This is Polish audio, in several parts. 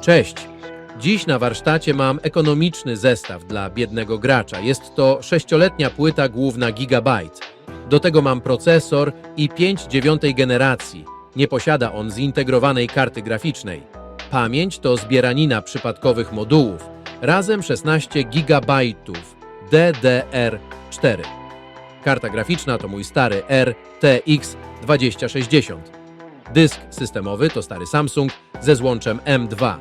Cześć! Dziś na warsztacie mam ekonomiczny zestaw dla biednego gracza. Jest to 6-letnia płyta główna Gigabyte. Do tego mam procesor i5 9. generacji. Nie posiada on zintegrowanej karty graficznej. Pamięć to zbieranina przypadkowych modułów. Razem 16 GB DDR4. Karta graficzna to mój stary RTX 2060. Dysk systemowy to stary Samsung ze złączem M2.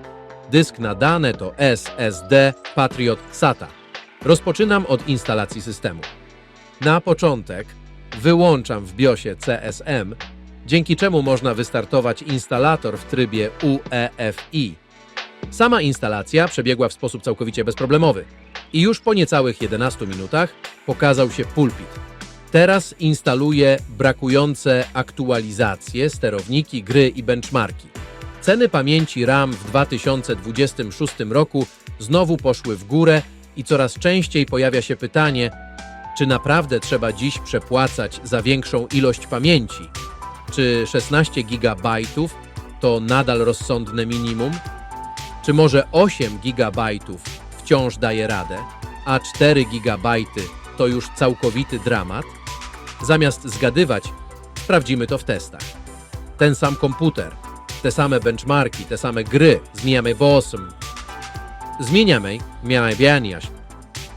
Dysk na dane to SSD Patriot SATA. Rozpoczynam od instalacji systemu. Na początek wyłączam w BIOSie CSM, dzięki czemu można wystartować instalator w trybie UEFI. Sama instalacja przebiegła w sposób całkowicie bezproblemowy i już po niecałych 11 minutach pokazał się pulpit. Teraz instaluję brakujące aktualizacje, sterowniki, gry i benchmarki. Ceny pamięci RAM w 2026 roku znowu poszły w górę i coraz częściej pojawia się pytanie, czy naprawdę trzeba dziś przepłacać za większą ilość pamięci? Czy 16 GB to nadal rozsądne minimum? Czy może 8 GB wciąż daje radę, a 4 GB to już całkowity dramat? Zamiast zgadywać, sprawdzimy to w testach. Ten sam komputer, te same benchmarki, te same gry,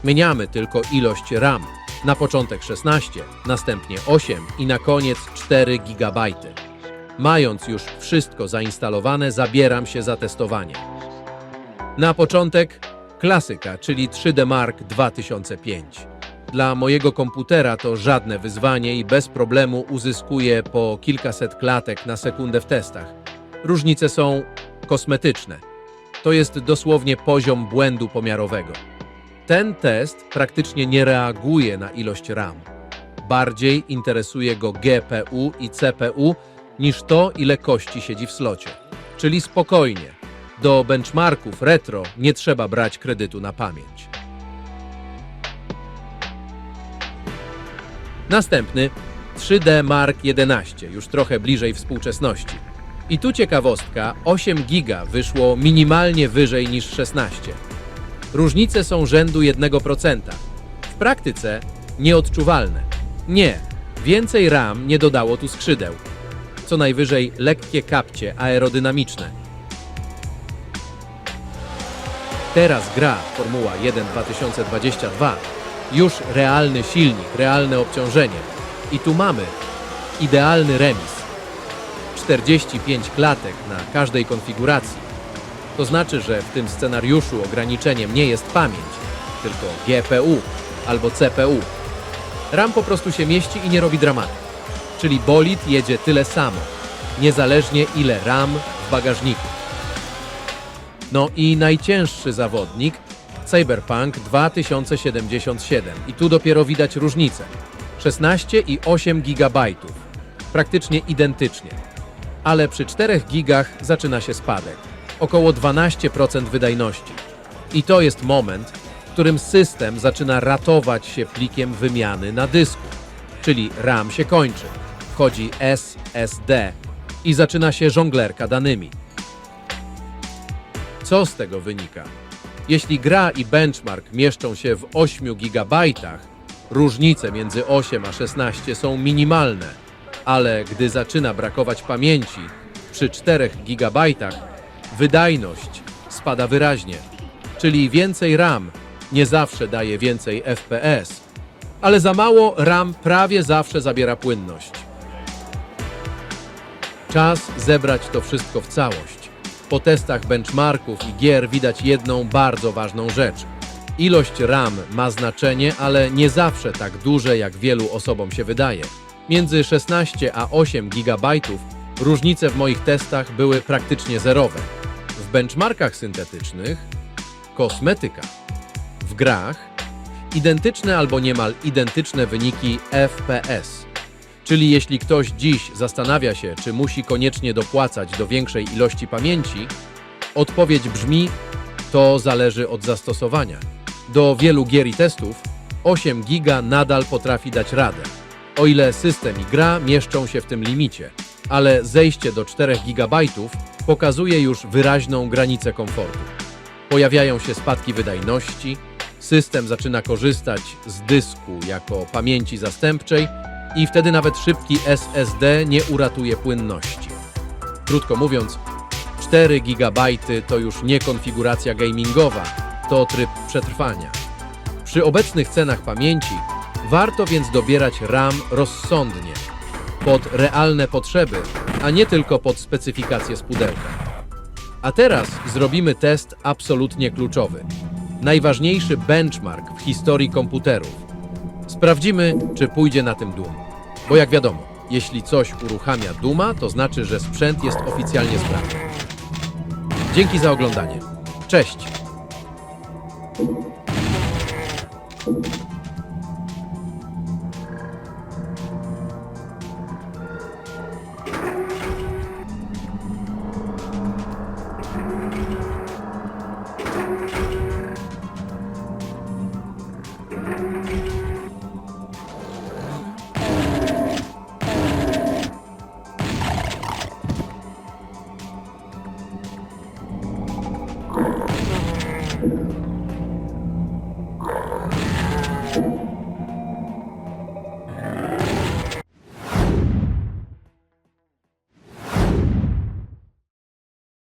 zmieniamy tylko ilość RAM. Na początek 16, następnie 8 i na koniec 4 GB. Mając już wszystko zainstalowane, zabieram się za testowanie. Na początek klasyka, czyli 3D Mark 2005. Dla mojego komputera to żadne wyzwanie i bez problemu uzyskuję po kilkaset klatek na sekundę w testach. Różnice są kosmetyczne. To jest dosłownie poziom błędu pomiarowego. Ten test praktycznie nie reaguje na ilość RAM. Bardziej interesuje go GPU i CPU niż to, ile kości siedzi w slocie. Czyli spokojnie. Do benchmarków retro nie trzeba brać kredytu na pamięć. Następny 3D Mark 11, już trochę bliżej współczesności. I tu ciekawostka, 8 GB wyszło minimalnie wyżej niż 16. Różnice są rzędu 1%. W praktyce nieodczuwalne. Nie, więcej RAM nie dodało tu skrzydeł. Co najwyżej lekkie kapcie aerodynamiczne. Teraz gra Formuła 1 2022. Już realny silnik, realne obciążenie. I tu mamy idealny remis. 45 klatek na każdej konfiguracji. To znaczy, że w tym scenariuszu ograniczeniem nie jest pamięć, tylko GPU albo CPU. RAM po prostu się mieści i nie robi dramatu. Czyli bolid jedzie tyle samo, niezależnie ile RAM w bagażniku. No i najcięższy zawodnik Cyberpunk 2077 i tu dopiero widać różnicę. 16 i 8 GB. Praktycznie identycznie. Ale przy 4 gigach zaczyna się spadek. Około 12% wydajności. I to jest moment, w którym system zaczyna ratować się plikiem wymiany na dysku. Czyli RAM się kończy. Wchodzi SSD i zaczyna się żonglerka danymi. Co z tego wynika? Jeśli gra i benchmark mieszczą się w 8 GB, różnice między 8 a 16 są minimalne, ale gdy zaczyna brakować pamięci przy 4 GB, wydajność spada wyraźnie, czyli więcej RAM nie zawsze daje więcej FPS, ale za mało RAM prawie zawsze zabiera płynność. Czas zebrać to wszystko w całość. Po testach benchmarków i gier widać jedną bardzo ważną rzecz. Ilość RAM ma znaczenie, ale nie zawsze tak duże, jak wielu osobom się wydaje. Między 16 a 8 GB różnice w moich testach były praktycznie zerowe. W benchmarkach syntetycznych kosmetyka. W grach identyczne albo niemal identyczne wyniki FPS. Czyli jeśli ktoś dziś zastanawia się, czy musi koniecznie dopłacać do większej ilości pamięci, odpowiedź brzmi, to zależy od zastosowania. Do wielu gier i testów 8 GB nadal potrafi dać radę, o ile system i gra mieszczą się w tym limicie, ale zejście do 4 GB pokazuje już wyraźną granicę komfortu. Pojawiają się spadki wydajności, system zaczyna korzystać z dysku jako pamięci zastępczej i wtedy nawet szybki SSD nie uratuje płynności. Krótko mówiąc, 4 GB to już nie konfiguracja gamingowa, to tryb przetrwania. Przy obecnych cenach pamięci warto więc dobierać RAM rozsądnie, pod realne potrzeby, a nie tylko pod specyfikację z pudełka. A teraz zrobimy test absolutnie kluczowy. Najważniejszy benchmark w historii komputerów. Sprawdzimy, czy pójdzie na tym Doom. Bo jak wiadomo, jeśli coś uruchamia Dooma, to znaczy, że sprzęt jest oficjalnie sprawny. Dzięki za oglądanie. Cześć!